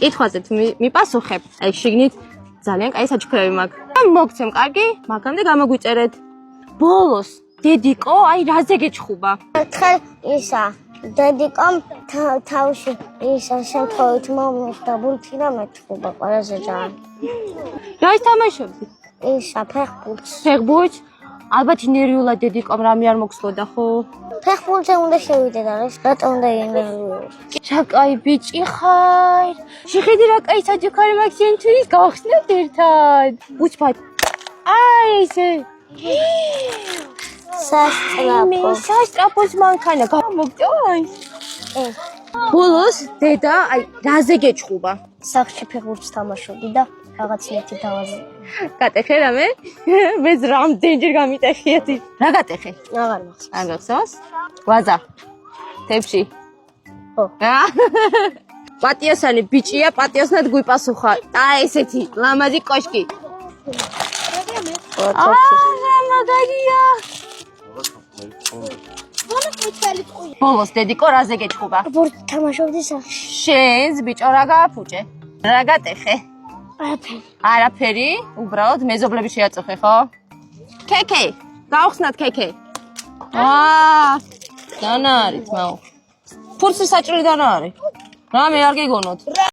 კითხვაზე მიპასუხებ. აი შიგნით ძალიან კაი საჩუქრები მაქვს. მოგცემ კარგი, მაგამდე გამოგვიწერეთ. ბოლოს დედიკო, აი რაზე გეჩხუბა? ერთხელ ისა დედიკომ თავში ისა შემთხვევით მომიხდა ბურთი და მეჩხუბა ყველაზე ძალიან. რა ის თამაშობდი? ისა ფეხბურთს. ფეხბურთს? ალბათ ნერვიულად დედიკომ რამე არ მოგსვლოდა, ხო? ფეხბურთზე უნდა შევიდე და რატომ უნდა ინერვიულო? რა კაი ბიჭი ხარ. შეხედე რა კაი საჩუქარი მაქვს შენთვის, გავხსნათ ერთად. უცბად. აი ესე. სასტრაფოს მანქანა გამოგწევი? ბოლოს დედა აი რაზე გეჩხუბა? სახლში ფეხბურთს თამაშობდი და რაღაც ერთი დავაზე. გატეხე რამე? მეც რამდენჯერ გამიტეხიათ. რა გატეხე? აღარ მახსოვს. არ გახსოვს? ვაზა. თებში. ხო. პატიოსანი ბიჭია, პატიოსნად გვიპასუხა. აი ესეთი ლამაზი კოშკი. რა მაგარია. ბოლოს დედიკო რაზე გეჩხუბა? ბურთს თამაშობდი სახლში. შენს ბიჭო რა გააფუჭე? რა გატეხე? არაფერი. არაფერი? უბრალოდ მეზობლები შეაწუხე, ხო? ქექე, გავხსნათ ქექე. დანა არის, მაო. ფურცი საჭირო დანა არის. რამე არ გიგონოთ.